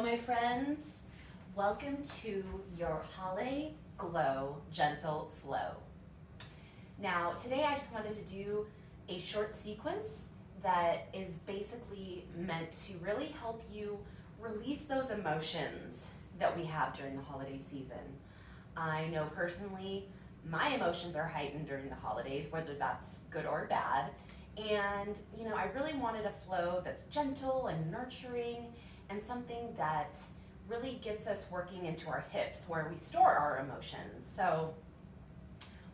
my friends. Welcome to your Hale Glow Gentle Flow. Now, today I just wanted to do a short sequence that is basically meant to really help you release those emotions that we have during the holiday season. I know personally my emotions are heightened during the holidays, whether that's good or bad. And, I really wanted a flow that's gentle and nurturing and something that really gets us working into our hips where we store our emotions. So,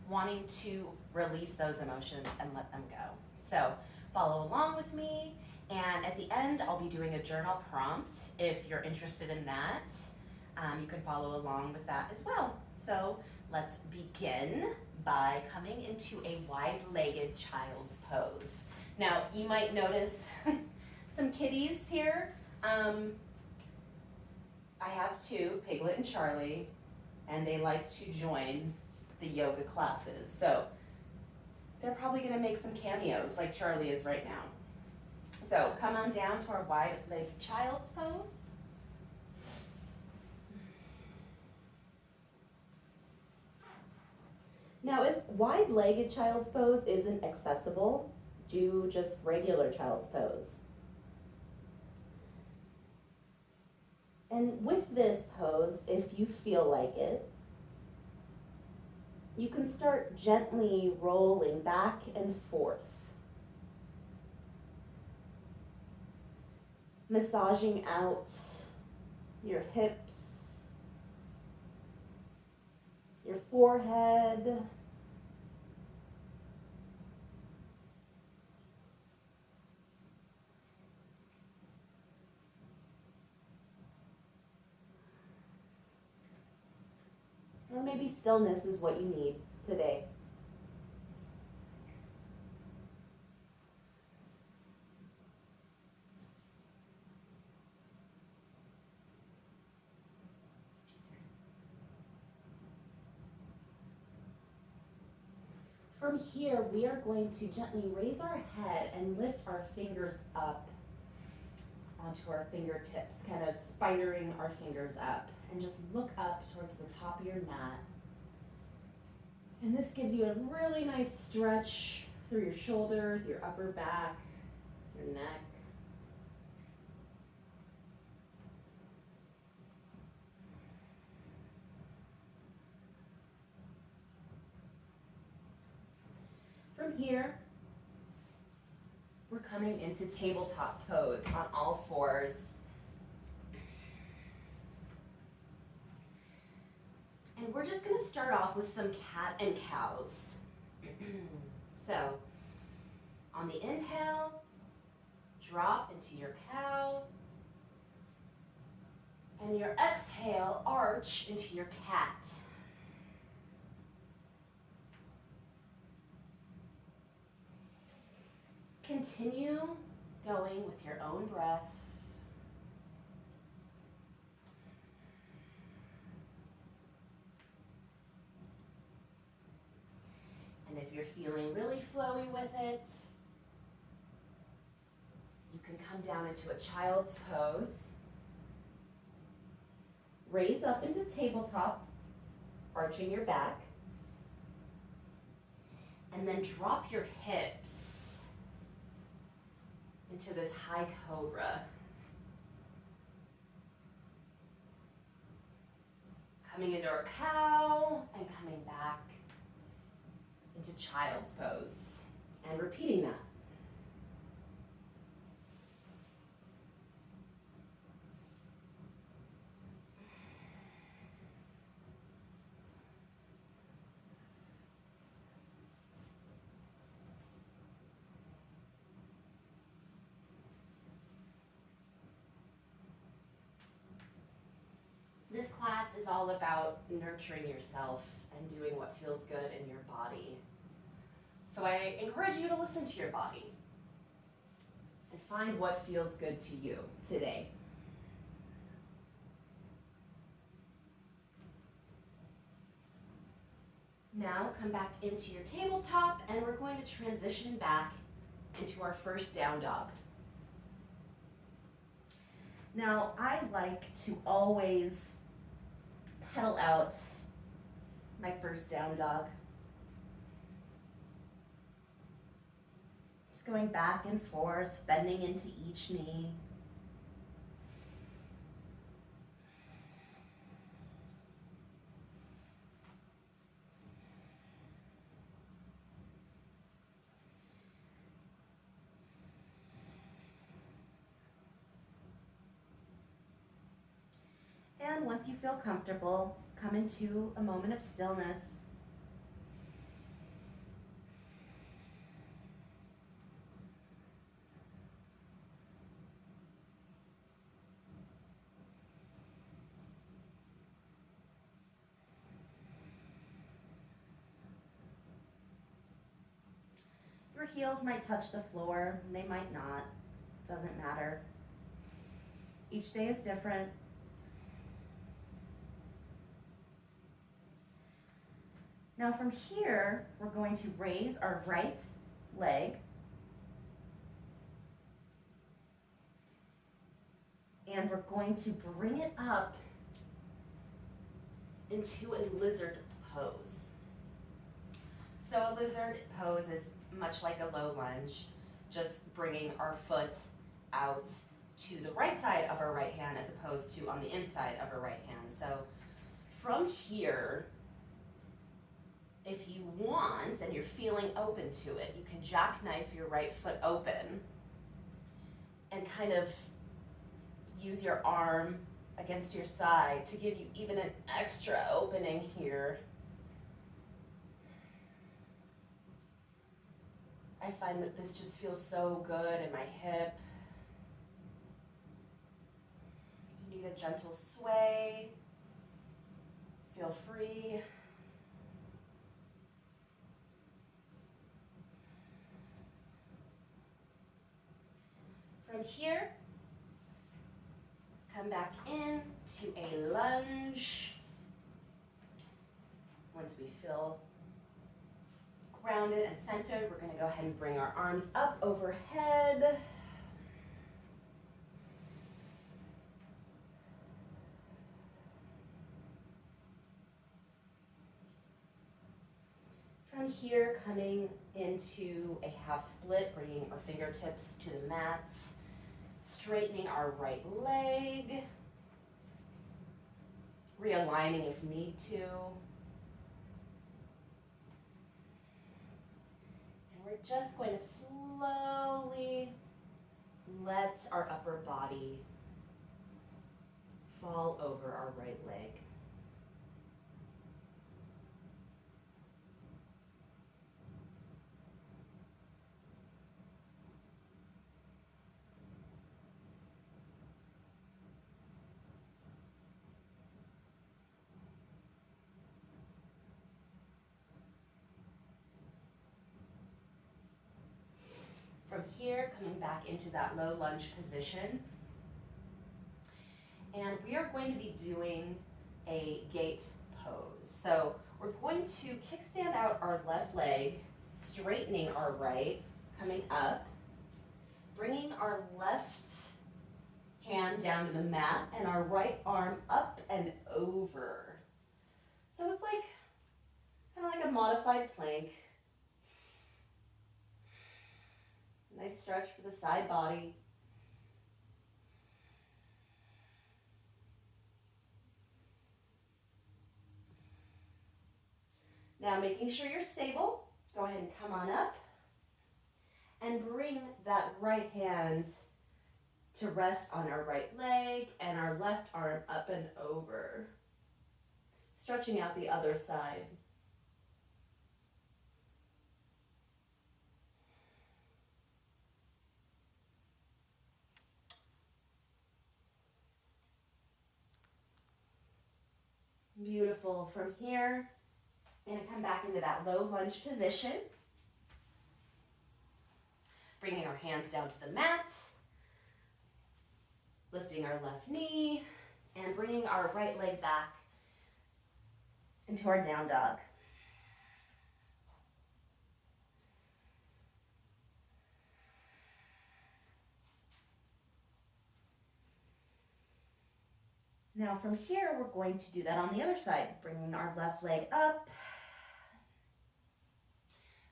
wanting to release those emotions and let them go. So, follow along with me. And at the end, I'll be doing a journal prompt. If you're interested in that, you can follow along with that as well. So, let's begin by coming into a wide-legged child's pose. Now, you might notice some kitties here. I have two, Piglet and Charlie, and they like to join the yoga classes. So they're probably gonna make some cameos like Charlie is right now. So come on down to our wide-legged child's pose. Now, if wide-legged child's pose isn't accessible, do just regular child's pose. And with this pose, if you feel like it, you can start gently rolling back and forth, massaging out your hips, your forehead, or maybe stillness is what you need today. From here, we are going to gently raise our head and lift our fingers up onto our fingertips, kind of spidering our fingers up, and just look up towards the top of your mat. And this gives you a really nice stretch through your shoulders, your upper back, your neck. From here, we're coming into tabletop pose on all fours. And we're just going to start off with some cat and cows. So, on the inhale, drop into your cow. And your exhale, arch into your cat. Continue going with your own breath. And if you're feeling really flowy with it, you can come down into a child's pose. Raise up into tabletop, arching your back. And then drop your hips into this high cobra. Coming into our cow and coming back into child's pose and repeating that. This class is all about nurturing yourself and doing what feels good in your body. So I encourage you to listen to your body and find what feels good to you today. Now come back into your tabletop and we're going to transition back into our first down dog. Now, I like to always pedal out my first down dog. Just going back and forth, bending into each knee. And once you feel comfortable, come into a moment of stillness. Your heels might touch the floor, they might not, doesn't matter. Each day is different. Now from here, we're going to raise our right leg and we're going to bring it up into a lizard pose. So a lizard pose is much like a low lunge, just bringing our foot out to the right side of our right hand as opposed to on the inside of our right hand. So from here, if you want and you're feeling open to it, you can jackknife your right foot open and kind of use your arm against your thigh to give you even an extra opening here. I find that this just feels so good in my hip. If you need a gentle sway, feel free. From here, come back in to a lunge. Once we feel grounded and centered, we're going to go ahead and bring our arms up overhead. From here, coming into a half split, bringing our fingertips to the mat, straightening our right leg, realigning if need to. And we're just going to slowly let our upper body fall over our right leg. From here, coming back into that low lunge position. And we are going to be doing a gate pose. So we're going to kickstand out our left leg, straightening our right, coming up, bringing our left hand down to the mat and our right arm up and over. So it's like kind of like a modified plank. Nice stretch for the side body. Now making sure you're stable, go ahead and come on up and bring that right hand to rest on our right leg and our left arm up and over. Stretching out the other side. Beautiful. From here, I'm going to come back into that low lunge position. Bringing our hands down to the mat. Lifting our left knee and bringing our right leg back into our down dog. Now from here, we're going to do that on the other side, bringing our left leg up,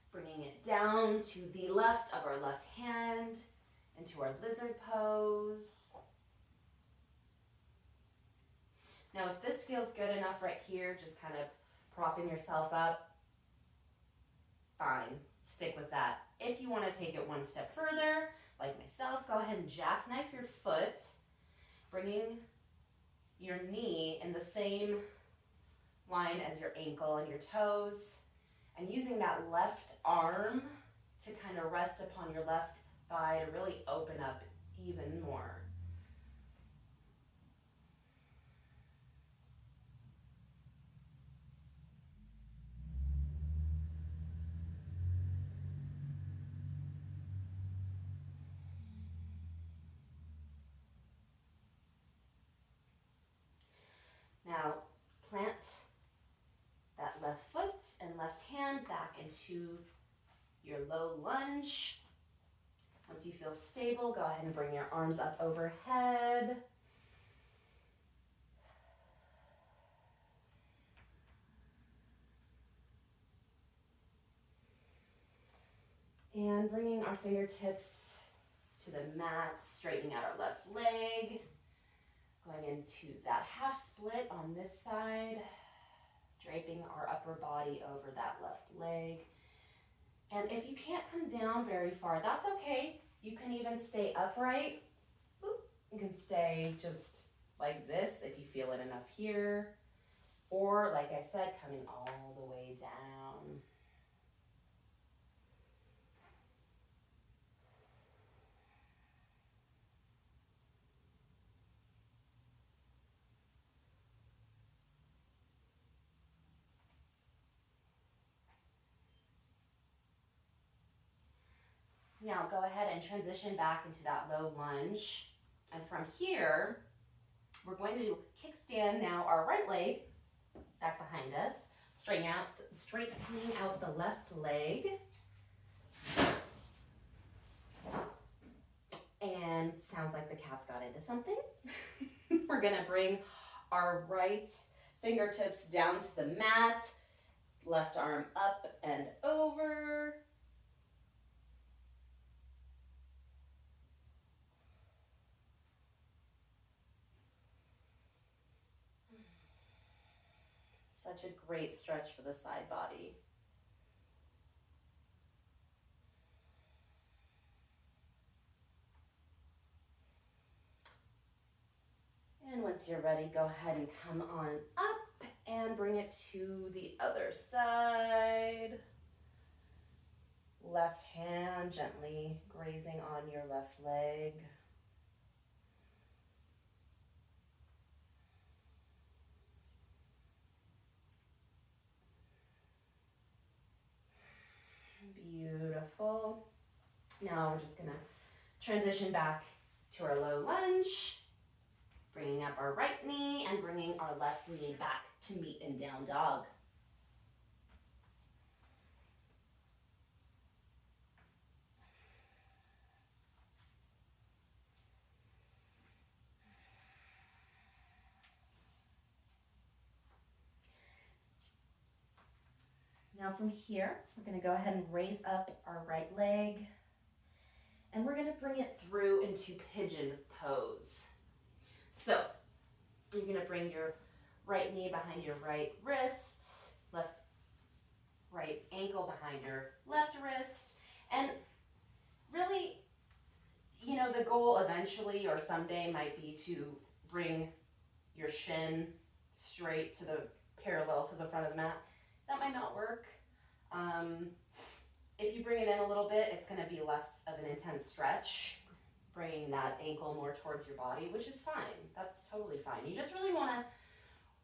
bringing it down to the left of our left hand, into our lizard pose. Now if this feels good enough right here, just kind of propping yourself up, fine, stick with that. If you want to take it one step further, like myself, go ahead and jackknife your foot, bringing your knee in the same line as your ankle and your toes, and using that left arm to kind of rest upon your left thigh to really open up even more. Now, plant that left foot and left hand back into your low lunge. Once you feel stable, go ahead and bring your arms up overhead. And bringing our fingertips to the mat, straightening out our left leg. Going into that half split on this side, draping our upper body over that left leg. And if you can't come down very far, that's okay. You can even stay upright. You can stay just like this if you feel it enough here. Or, like I said, coming all the way down. Now go ahead and transition back into that low lunge. And from here, we're going to kickstand now our right leg back behind us, straightening out the left leg. And sounds like the cat's got into something. We're gonna bring our right fingertips down to the mat, left arm up and over. Such a great stretch for the side body. And once you're ready, go ahead and come on up and bring it to the other side. Left hand gently grazing on your left leg. Beautiful. Now we're just gonna transition back to our low lunge, bringing up our right knee and bringing our left knee back to meet in down dog. Now from here, we're going to go ahead and raise up our right leg, and we're going to bring it through into Pigeon Pose. So you're going to bring your right knee behind your right wrist, right ankle behind your left wrist, and really, you know, the goal eventually or someday might be to bring your shin straight to the parallel to the front of the mat. That might not work. If you bring it in a little bit, it's going to be less of an intense stretch, bringing that ankle more towards your body, which is fine. That's totally fine. You just really want to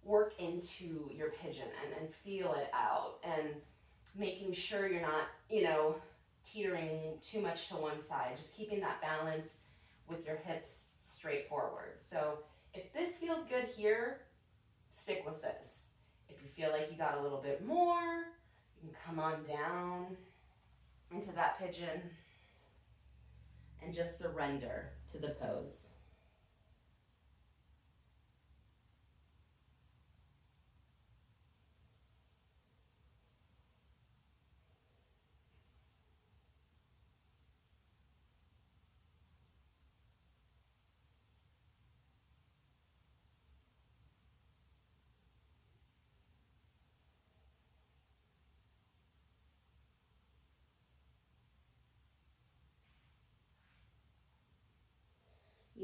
work into your pigeon and feel it out, and making sure you're not, you know, teetering too much to one side, just keeping that balance with your hips straight forward. So if this feels good here, stick with this. If you feel like you got a little bit more, you can come on down into that pigeon and just surrender to the pose.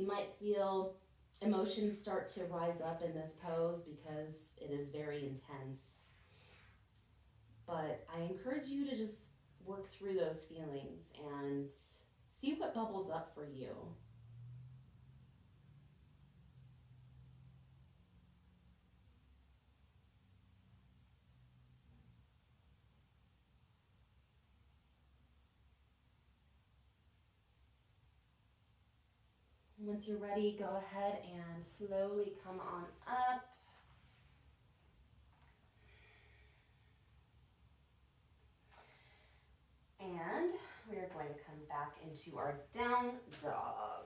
You might feel emotions start to rise up in this pose because it is very intense. But I encourage you to just work through those feelings and see what bubbles up for you. Once you're ready, go ahead and slowly come on up. And we are going to come back into our down dog.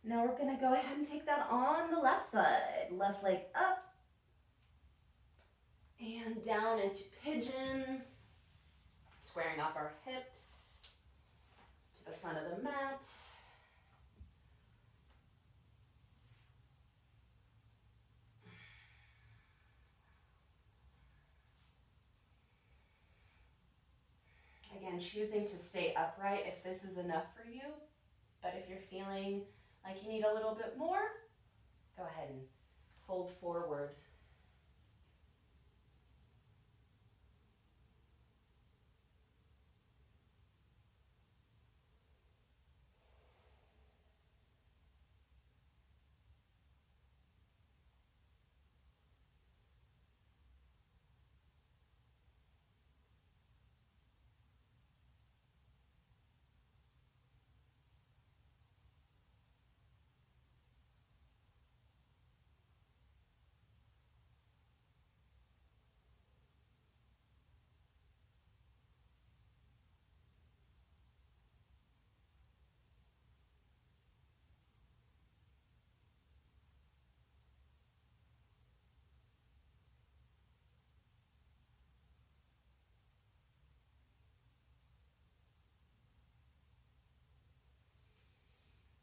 Now we're going to go ahead and take that on the left side. Left leg up and down into pigeon. Squaring off our hips to the front of the mat. Again, choosing to stay upright if this is enough for you. But if you're feeling like you need a little bit more, go ahead and fold forward.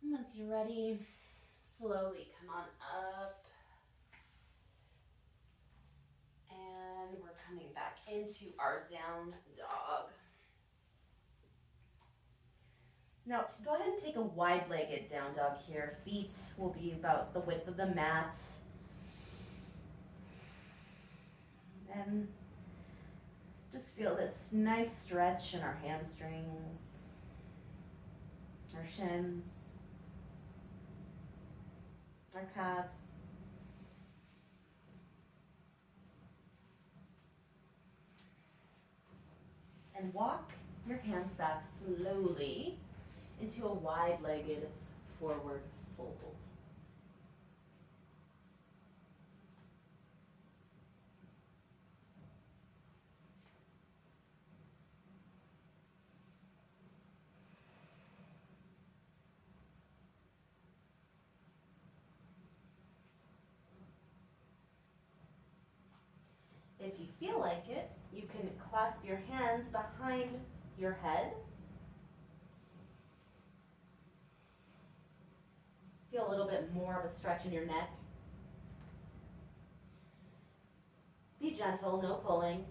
Once you're ready, slowly come on up. And we're coming back into our down dog. Now, go ahead and take a wide-legged down dog here. Feet will be about the width of the mat. And just feel this nice stretch in our hamstrings, our shins, our calves. And walk your hands back slowly into a wide-legged forward fold. If you feel like it, you can clasp your hands behind your head. Feel a little bit more of a stretch in your neck. Be gentle, no pulling.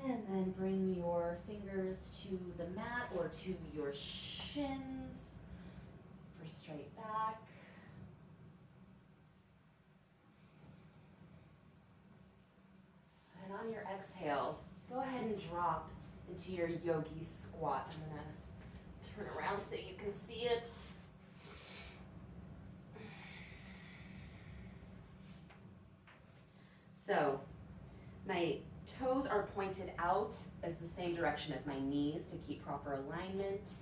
And then bring your fingers to the mat or to your shins for straight back. And on your exhale, go ahead and drop into your Yogi Squat. I'm going to turn around so you can see it. So, my toes are pointed out as the same direction as my knees to keep proper alignment.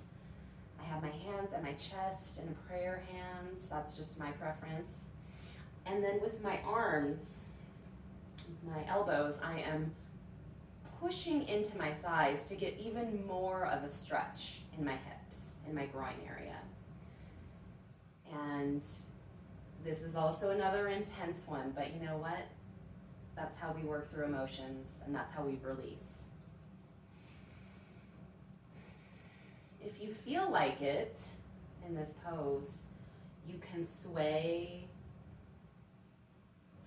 I have my hands at my chest and prayer hands. That's just my preference. And then with my arms, my elbows, I am pushing into my thighs to get even more of a stretch in my hips, in my groin area. And this is also another intense one, but you know what? That's how we work through emotions, and that's how we release. If you feel like it in this pose, you can sway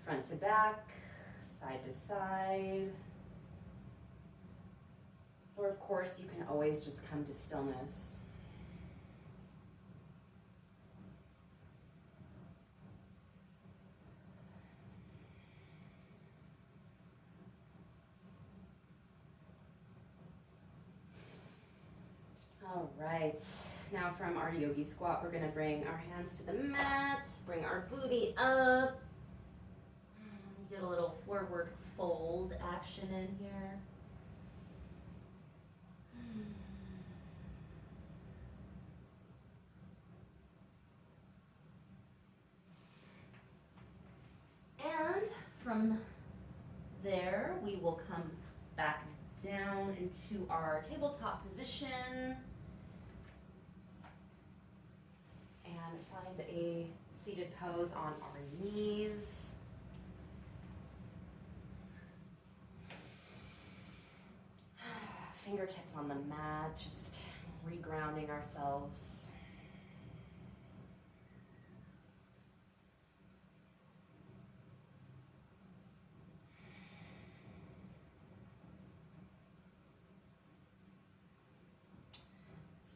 front to back, side to side, or of course you can always just come to stillness. All right, now from our Yogi Squat, we're gonna bring our hands to the mat, bring our booty up, get a little forward fold action in here. And from there, we will come back down into our tabletop position and find a seated pose on our knees. Fingertips on the mat, just regrounding ourselves.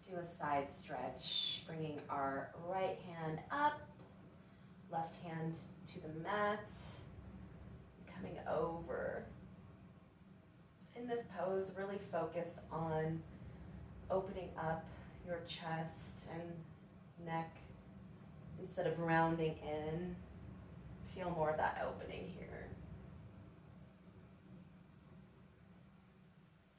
Do a side stretch, bringing our right hand up, left hand to the mat, coming over. In this pose, really focus on opening up your chest and neck instead of rounding in. Feel more of that opening here.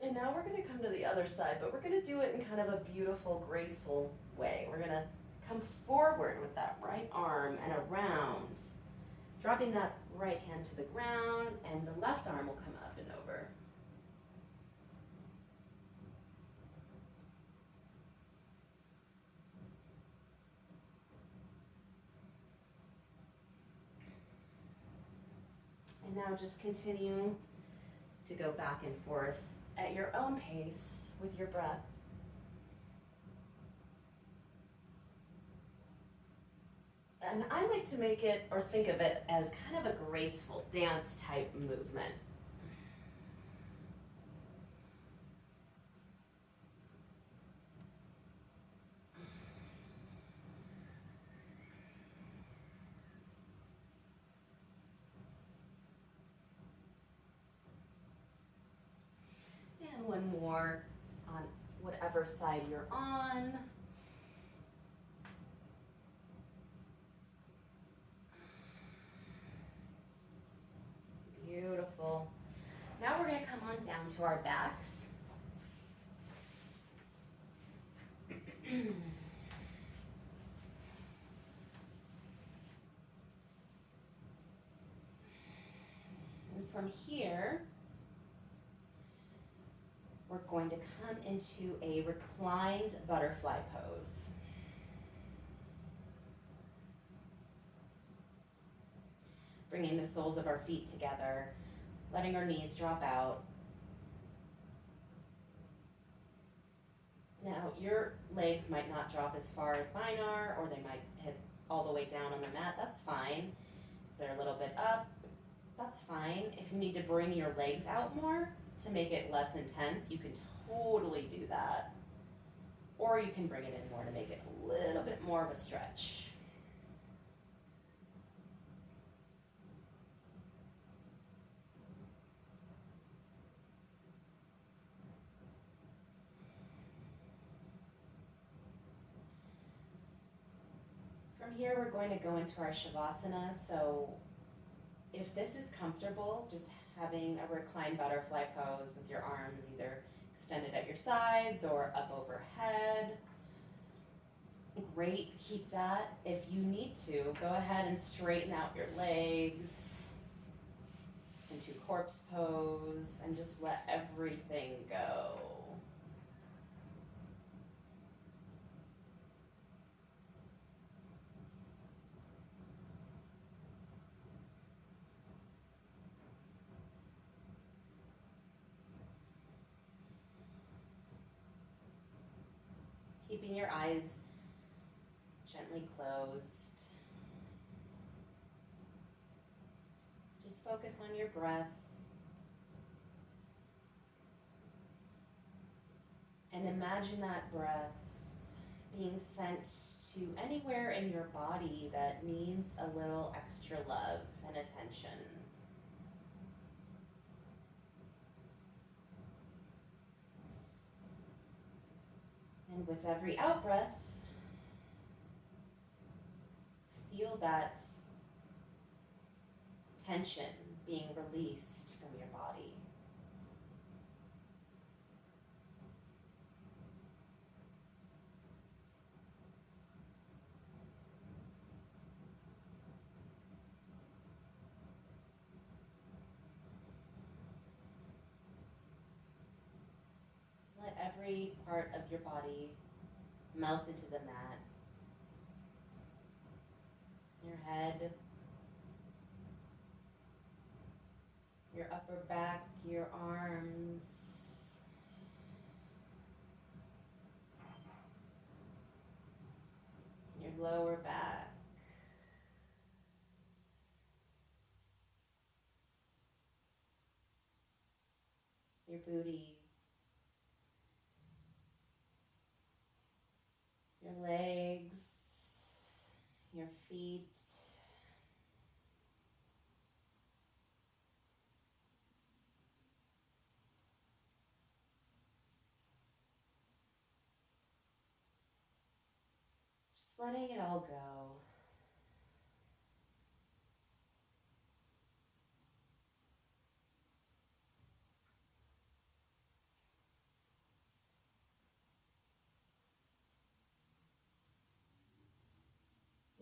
And now we're going to come to the other side, but we're going to do it in kind of a beautiful, graceful way. We're going to come forward with that right arm and around, dropping that right hand to the ground, and the left arm will come up and over. And now just continue to go back and forth at your own pace with your breath. And I like to make it or think of it as kind of a graceful dance type movement. And one more on whatever side you're on. Beautiful. Now we're going to come on down to our backs. And from here, we're going to come into a reclined butterfly pose. Bringing the soles of our feet together, letting our knees drop out. Now, your legs might not drop as far as mine are, or they might hit all the way down on the mat. That's fine. If they're a little bit up, that's fine. If you need to bring your legs out more to make it less intense, you can totally do that. Or you can bring it in more to make it a little bit more of a stretch. From here, we're going to go into our Shavasana. So if this is comfortable, just having a reclined butterfly pose with your arms either extended at your sides or up overhead. Great, keep that. If you need to, go ahead and straighten out your legs into corpse pose and just let everything go. keeping your eyes gently closed. Just focus on your breath. And imagine that breath being sent to anywhere in your body that needs a little extra love and attention. And with every out-breath, feel that tension being released from your body. Let every part of your body melt into the mat. Your head, your upper back, your arms, your lower back, your booty, your legs, your feet, just letting it all go.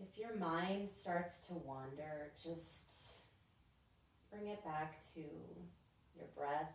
If your mind starts to wander, just bring it back to your breath.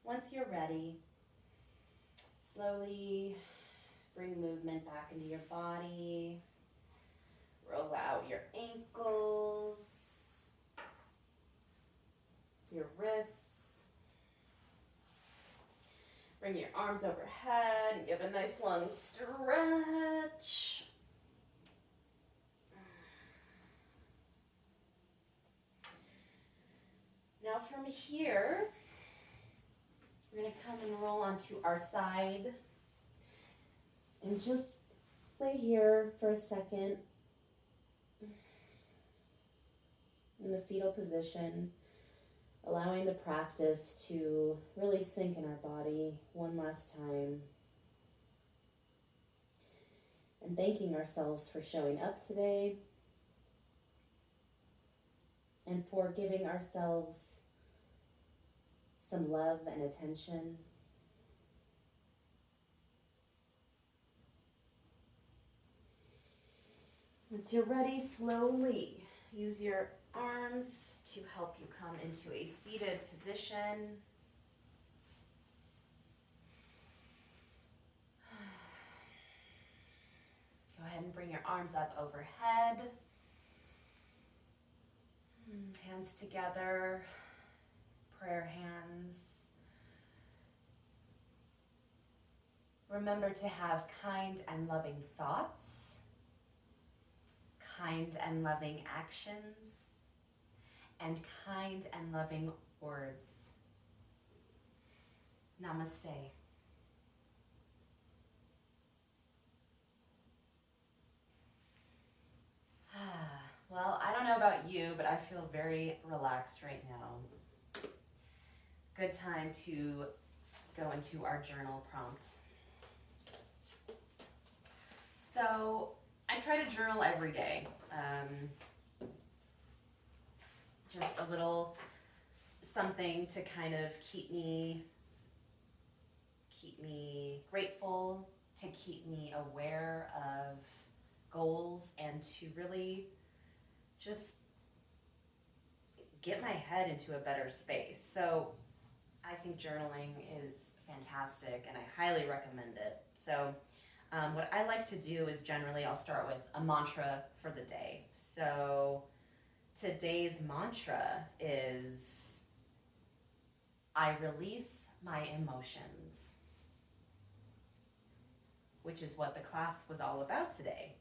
Once you're ready, slowly bring movement back into your body. Roll out your ankles, your wrists. Bring your arms overhead and give a nice long stretch. Now from here, we're going to come and roll onto our side and just lay here for a second in the fetal position, allowing the practice to really sink in our body one last time. And thanking ourselves for showing up today and for giving ourselves some love and attention. Once you're ready, slowly use your arms to help you come into a seated position. Go ahead and bring your arms up overhead. Hands together, prayer hands. Remember to have kind and loving thoughts, kind and loving actions, and kind and loving words. Namaste. Well, I don't know about about you, but I feel very relaxed right now. Good time to go into our journal prompt. So I try to journal every day. Just a little something to kind of keep me grateful, to keep me aware of goals, and to really just get my head into a better space. So I think journaling is fantastic and I highly recommend it. So what I like to do is generally I'll start with a mantra for the day. So today's mantra is, I release my emotions, which is what the class was all about today.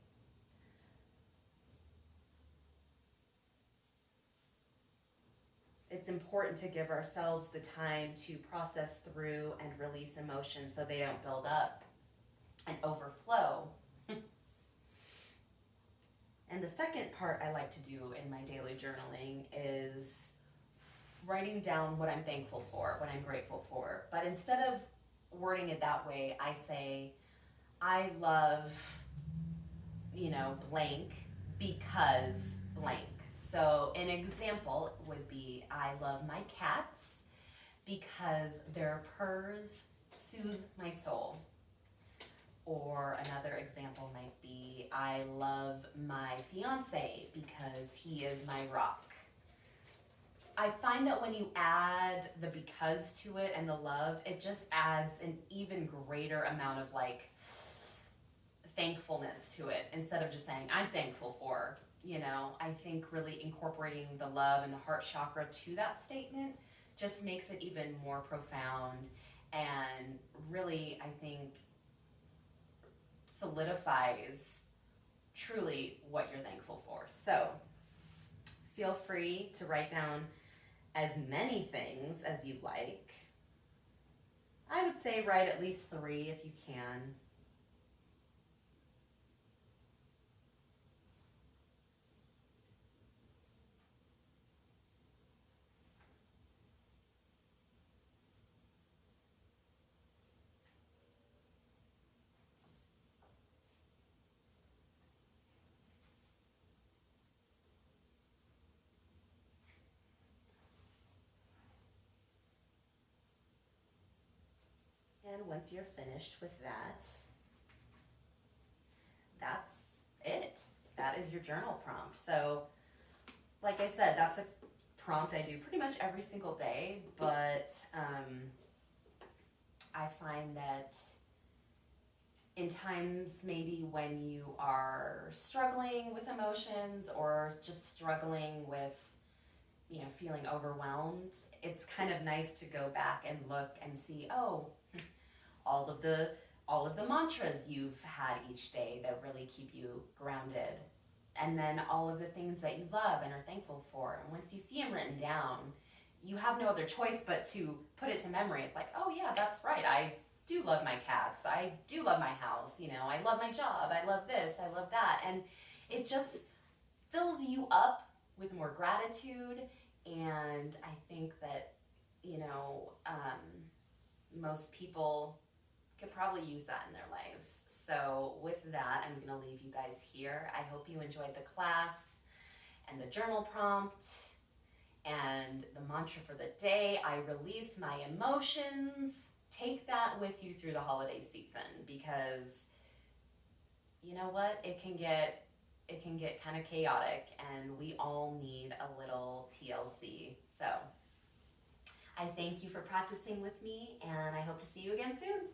It's important to give ourselves the time to process through and release emotions so they don't build up and overflow. And the second part I like to do in my daily journaling is writing down what I'm thankful for, what I'm grateful for. But instead of wording it that way, I say, I love, blank because blank. So an example would be, I love my cats because their purrs soothe my soul. Or another example might be, I love my fiance because he is my rock. I find that when you add the because to it and the love, it just adds an even greater amount of thankfulness to it, instead of just saying, I'm thankful for, I think really incorporating the love and the heart chakra to that statement just makes it even more profound and really, I think, solidifies truly what you're thankful for. So feel free to write down as many things as you like. I would say write at least 3 if you can. And once you're finished with that, that's it. That is your journal prompt. So, like I said, that's a prompt I do pretty much every single day, but I find that in times maybe when you are struggling with emotions or just struggling with feeling overwhelmed, it's kind of nice to go back and look and see, all of the mantras you've had each day that really keep you grounded, and then all of the things that you love and are thankful for. And once you see them written down, you have no other choice but to put it to memory. It's like, oh yeah, that's right, I do love my cats, I do love my house, I love my job, I love this, I love that. And it just fills you up with more gratitude. And I think that most people could probably use that in their lives. So with that, I'm going to leave you guys here. I hope you enjoyed the class and the journal prompt and the mantra for the day. I release my emotions. Take that with you through the holiday season, because you know what? It can get kind of chaotic, and we all need a little TLC. So I thank you for practicing with me, and I hope to see you again soon.